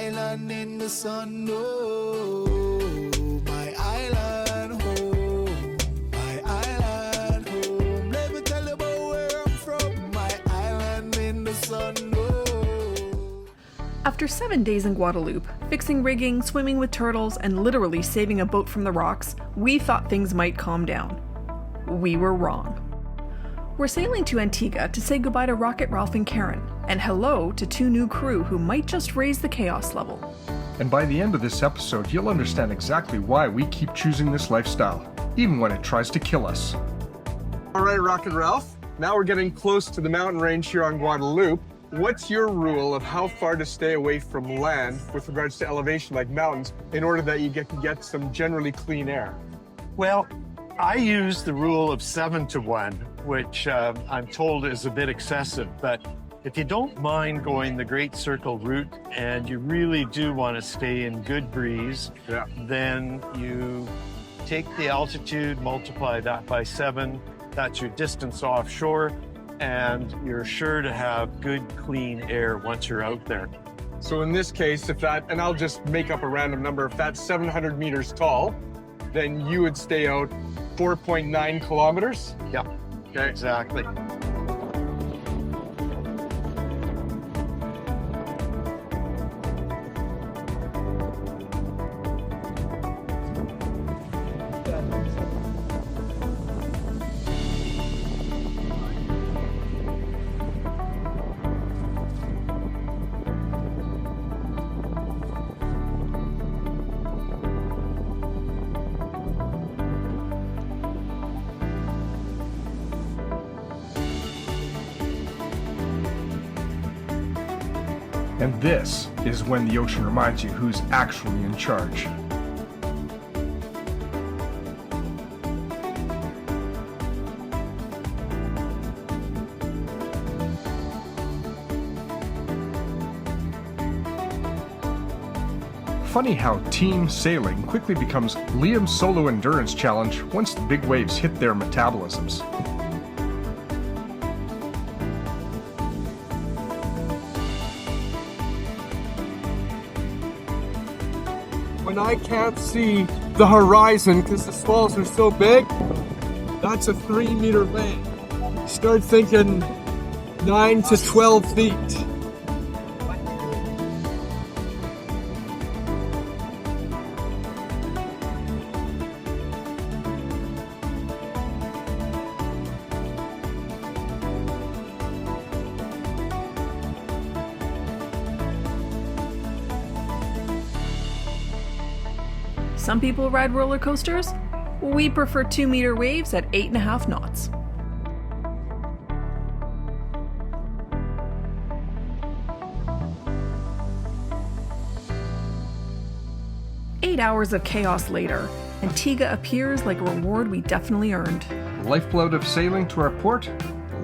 island in the sun, oh, my island home, my island home. Let me tell you about where I'm from, my island in the sun, oh. After 7 days in Guadeloupe, fixing rigging, swimming with turtles, and literally saving a boat from the rocks, we thought things might calm down. We were wrong. We're sailing to Antigua to say goodbye to Rocket Ralph and Karen, and hello to 2 new crew who might just raise the chaos level. And by the end of this episode, you'll understand exactly why we keep choosing this lifestyle, even when it tries to kill us. All right, Rocket Ralph, now we're getting close to the mountain range here on Guadeloupe. What's your rule of how far to stay away from land with regards to elevation like mountains in order that you can get some generally clean air? Well, I use the rule of 7 to 1, which I'm told is a bit excessive, but if you don't mind going the Great Circle route and you really do want to stay in good breeze, then you take the altitude, multiply that by 7, that's your distance offshore, and you're sure to have good clean air once you're out there. So in this case, if that, and I'll just make up a random number, if that's 700 meters tall, then you would stay out 4.9 kilometers? Yeah, okay. Exactly. And this is when the ocean reminds you who's actually in charge. Funny how team sailing quickly becomes Liam's solo endurance challenge once the big waves hit their metabolisms. When I can't see the horizon because the swells are so big, that's a 3-meter wave. Start thinking 9 to 12 feet. Some people ride roller coasters. We prefer 2-meter waves at 8.5 knots. Eight hours of chaos later, Antigua appears like a reward we definitely earned. The lifeblood of sailing to our port,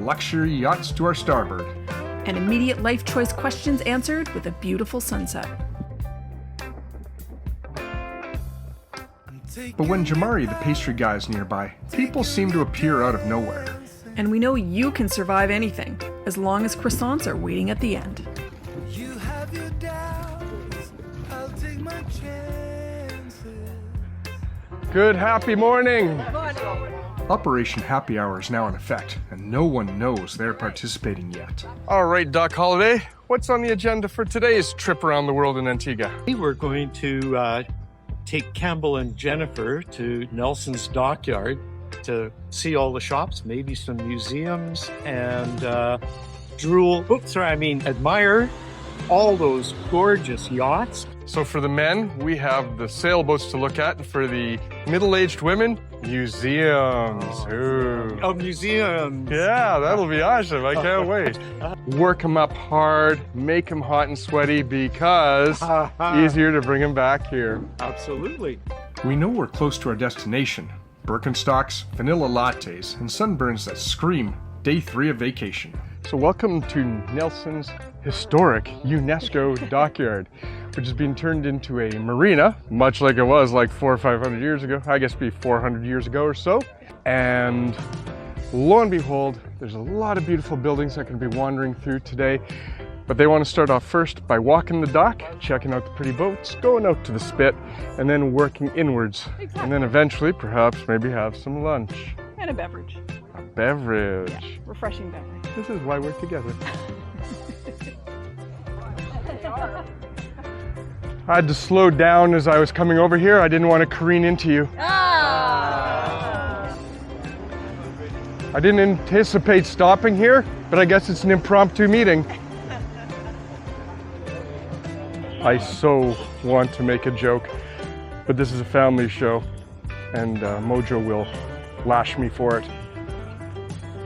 luxury yachts to our starboard. And immediate life choice questions answered with a beautiful sunset. But when Jamari the pastry guy is nearby, people seem to appear out of nowhere. And we know you can survive anything, as long as croissants are waiting at the end. You have your doubts, I'll take my chances. Good, happy morning. Operation Happy Hour is now in effect, and no one knows they're participating yet. All right, Doc Holiday, what's on the agenda for today's trip around the world in Antigua? We're going to take Campbell and Jennifer to Nelson's Dockyard to see all the shops, maybe some museums, and admire all those gorgeous yachts. So for the men, we have the sailboats to look at, and for the middle-aged women, museums. Ooh. Oh, museums. Yeah, that'll be awesome. I can't wait. Work them up hard, make them hot and sweaty because easier to bring them back here. Absolutely. We know we're close to our destination. Birkenstocks, vanilla lattes, and sunburns that scream day 3 of vacation. So welcome to Nelson's historic UNESCO Dockyard, which has been turned into a marina, much like it was like 400 or 500 years ago, I guess it'd be 400 years ago or so. And lo and behold, there's a lot of beautiful buildings I can be wandering through today. But they want to start off first by walking the dock, checking out the pretty boats, going out to the spit, and then working inwards. Exactly. And then eventually, perhaps, maybe have some lunch. And a beverage. A beverage. Yeah, refreshing beverage. This is why we're together. I had to slow down as I was coming over here. I didn't want to careen into you. Ah! I didn't anticipate stopping here, but I guess it's an impromptu meeting. I so want to make a joke, but this is a family show, and Mojo will lash me for it.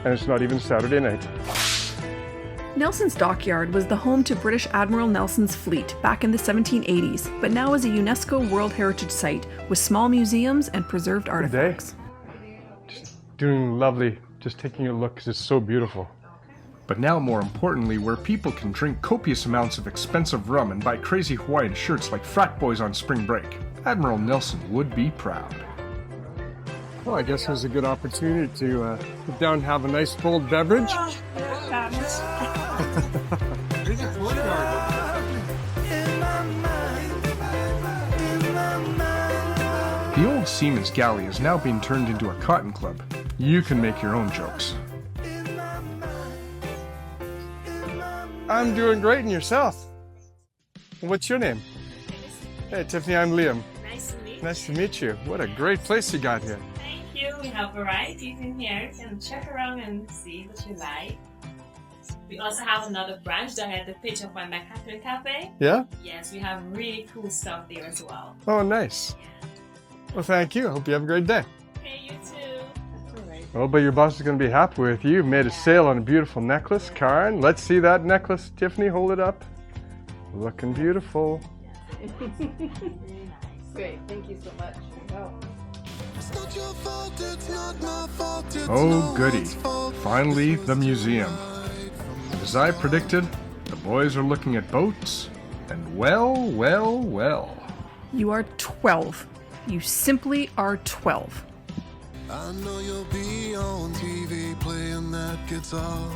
And it's not even Saturday night. Nelson's Dockyard was the home to British Admiral Nelson's fleet back in the 1780s, but now is a UNESCO World Heritage Site with small museums and preserved artifacts. Just doing lovely, just taking a look because it's so beautiful. But now, more importantly, where people can drink copious amounts of expensive rum and buy crazy Hawaiian shirts like frat boys on spring break, Admiral Nelson would be proud. Well, I guess it was a good opportunity to sit down and have a nice cold beverage. The old Seaman's Galley is now being turned into a cotton club. You can make your own jokes. I'm doing great, and yourself? What's your name? Hey, Tiffany, I'm Liam. Nice to meet you. Nice to meet you. What a great place you got here. Thank you. We have varieties in here. You can check around and see what you like. We also have another branch that had the pitch of my Manhattan Cafe. Yeah? Yes, we have really cool stuff there as well. Oh, nice. Well, thank you. I hope you have a great day. Hey, you too. Oh, but your boss is going to be happy with you. You've made a sale on a beautiful necklace. Karen, let's see that necklace. Tiffany, hold it up. Looking beautiful. Great, thank you so much. Oh goody, finally the museum. As I predicted, the boys are looking at boats, and well. You are 12. You simply are 12. I know you'll be on TV playing that guitar.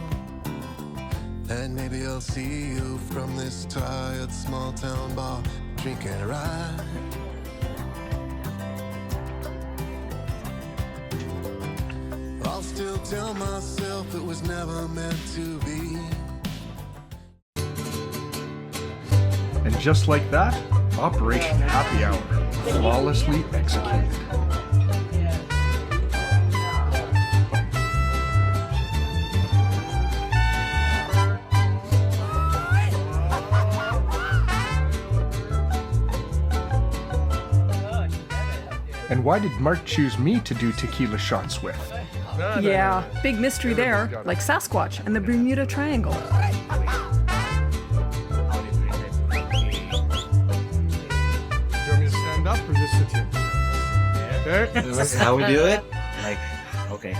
And maybe I'll see you from this tired small town bar, drinking a ride. I'll still tell myself it was never meant to be. And just like that, Operation Happy Hour, flawlessly executed. And why did Mark choose me to do tequila shots with? Yeah, big mystery there, like Sasquatch and the Bermuda Triangle. Do you want me to stand up or just sit here? Okay. This is how we do it. Like, okay,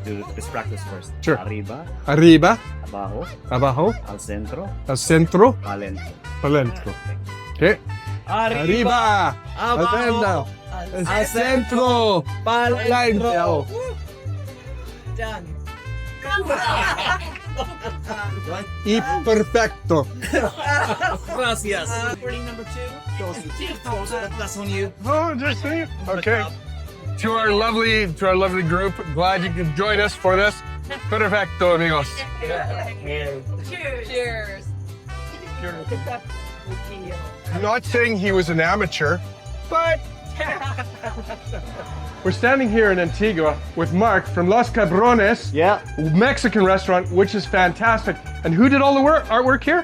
let's practice first. Sure. Arriba, Arriba, abajo, abajo, al centro, al centro, palento. palentro. Okay. Arriba, al centro, al centro, palentro. Done. Y perfecto. Gracias. Recording number 2. That's on you. Oh, just me. Okay. To our lovely group, glad you could join us for this. Perfecto, amigos. Cheers. I'm not saying he was an amateur, but we're standing here in Antigua with Mark from Los Cabrones, Yeah. Mexican restaurant, which is fantastic. And who did all the artwork here?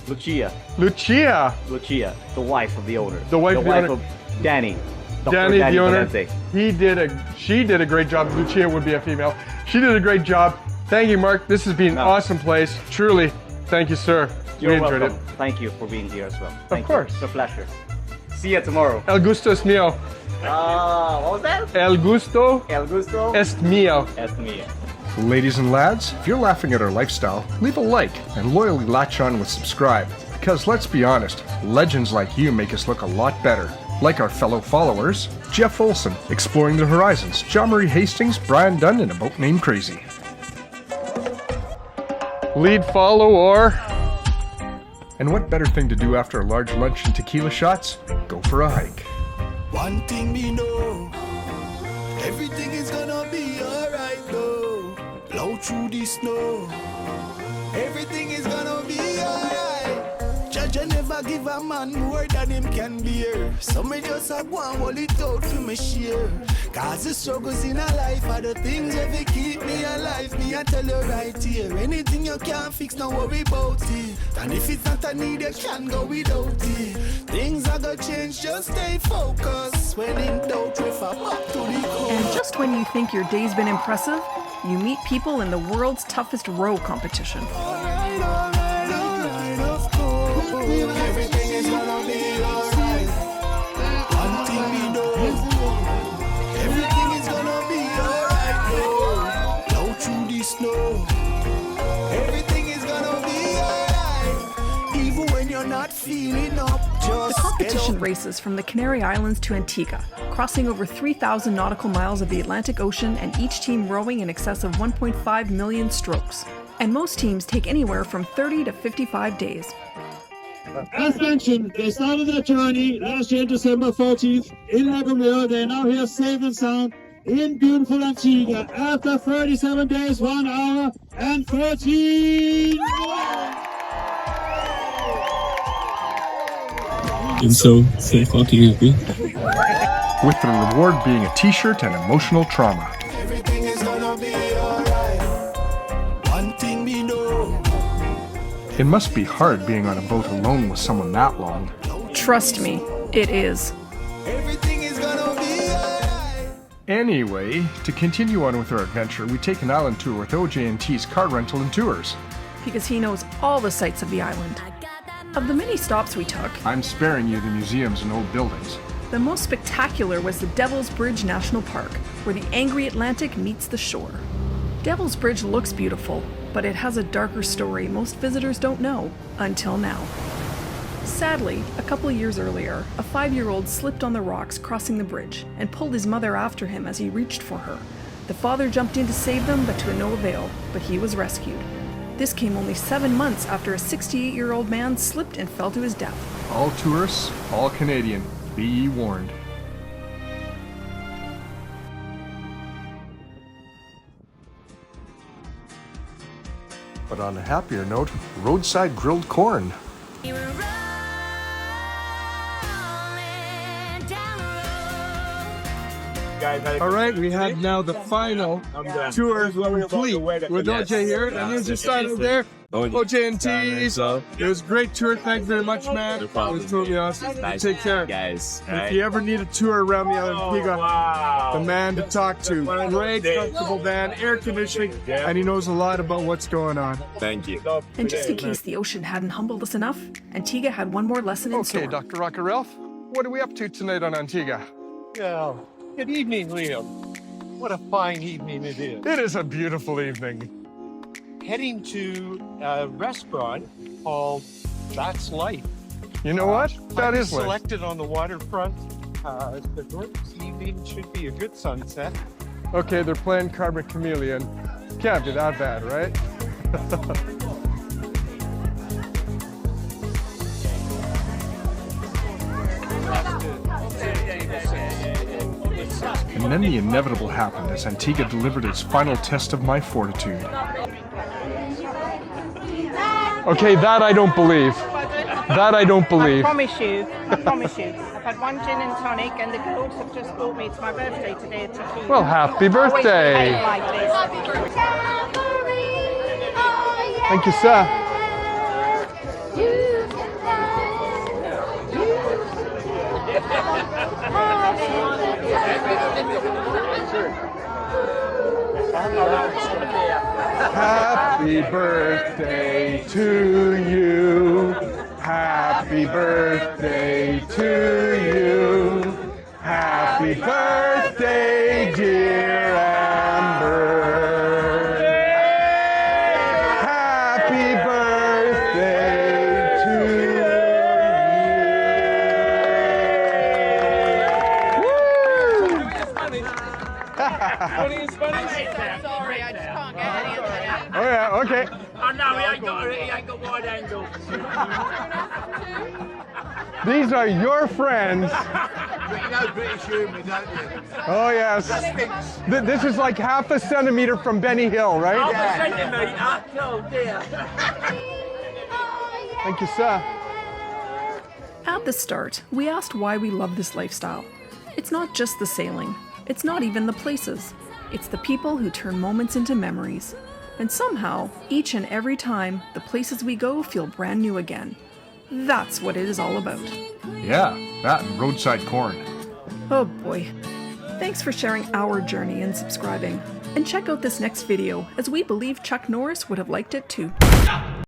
Lucia, Lucia, the wife of the owner. The wife of the owner. of Danny. Dr. Danny, the owner. Valente. She did a great job. Lucia would be a female. She did a great job. Thank you, Mark. This has been an awesome place. Truly, thank you, sir. You're we enjoyed welcome. it. Thank you for being here as well. Thank course. You. It's a pleasure. See you tomorrow. El gusto es mío. What was that? El gusto El gusto es mío. es mío. Ladies and lads, if you're laughing at our lifestyle, leave a like and loyally latch on with subscribe. Because let's be honest, legends like you make us look a lot better. Like our fellow followers, Jeff Olson, exploring the horizons, John Marie Hastings, Brian Dunn, and a boat named Crazy. Lead, follow, or And what better thing to do after a large lunch and tequila shots? Go for a hike. One thing we know, everything is gonna be alright though. Blow through the snow, everything is gonna be alright. Judge never give a man more than him can bear. So me just a go and hold it out to me share. Cause the struggles in a life are the things that they keep me alive. Me I tell you right here, anything you can't fix, don't worry about it. And if it's not a need, you can go without it. Things are gonna change, just stay focused. When in doubt, refer back to the core. And just when you think your day's been impressive, you meet people in the world's toughest row competition. Alright, of course. Everything is gonna be alright. One thing we know, everything is gonna be alright. Blow through the snow, everything is gonna be alright. Even when you're not feeling up, just The competition races from the Canary Islands to Antigua, crossing over 3,000 nautical miles of the Atlantic Ocean and each team rowing in excess of 1.5 million strokes. And most teams take anywhere from 30 to 55 days. As mentioned, they started their journey last year, December 14th, in Leopard. They're now here safe and sound in beautiful Antigua after 37 days, 1 hour and 14 And so fucking happy. With the reward being a t-shirt and emotional trauma. everything is gonna be alright. One thing we know, It must be hard being on a boat alone with someone that long. Trust me, it is. everything is gonna be alright. Anyway, to continue on with our adventure, we take an island tour with OJ&T's Car Rental and Tours. Because he knows all the sights of the island. Of the many stops we took, I'm sparing you the museums and old buildings. the most spectacular was the Devil's Bridge National Park, where the angry Atlantic meets the shore. Devil's Bridge looks beautiful, but it has a darker story most visitors don't know, until now. Sadly, a couple years earlier, a 5-year-old slipped on the rocks crossing the bridge and pulled his mother after him as he reached for her. The father jumped in to save them, but to no avail, but he was rescued. This came only 7 months after a 68-year-old man slipped and fell to his death. All tourists, all Canadian. Be ye warned. But on a happier note, roadside grilled corn. All right, we have now the final tour complete with OJ here, and here's your sign over there. OJ&T. It was a great tour. Thank you very much, man. It was totally awesome. Take care, guys. If you ever need a tour around the island of Antigua, the man to talk to. Great, comfortable van, air conditioning, and he knows a lot about what's going on. Thank you. And just in case the ocean hadn't humbled us enough, Antigua had one more lesson in store. Okay, Dr. Rocker Ralph, what are we up to tonight on Antigua? Yeah. Good evening, Liam. What a fine evening it is. It is a beautiful evening. Heading to a restaurant called That's Life. You know what? That is life. Selected on the waterfront. This evening should be a good sunset. Okay, they're playing Carbon Chameleon. Can't be that bad, right? And then the inevitable happened as Antigua delivered its final test of my fortitude. Okay, that I don't believe. That I don't believe. I promise you. I've had one gin and tonic, and the girls have just brought me. It's my birthday today, a tequila. Well, happy birthday. Like this. Thank you, sir. Happy birthday to you. Happy birthday to you. Happy birthday, dear Amber. Happy birthday to you. Sorry, I just can't get any of that. Oh yeah, okay. no, he ain't got wide angle. These are your friends. But you know British humour, don't you? Oh, yes. This is like half a centimeter from Benny Hill, right? Half a centimetre? Oh, dear. Thank you, sir. At the start, we asked why we love this lifestyle. It's not just the sailing. It's not even the places. It's the people who turn moments into memories. And somehow, each and every time, the places we go feel brand new again. That's what it is all about. Yeah, that and roadside corn. Oh boy. Thanks for sharing our journey and subscribing. And check out this next video, as we believe Chuck Norris would have liked it too.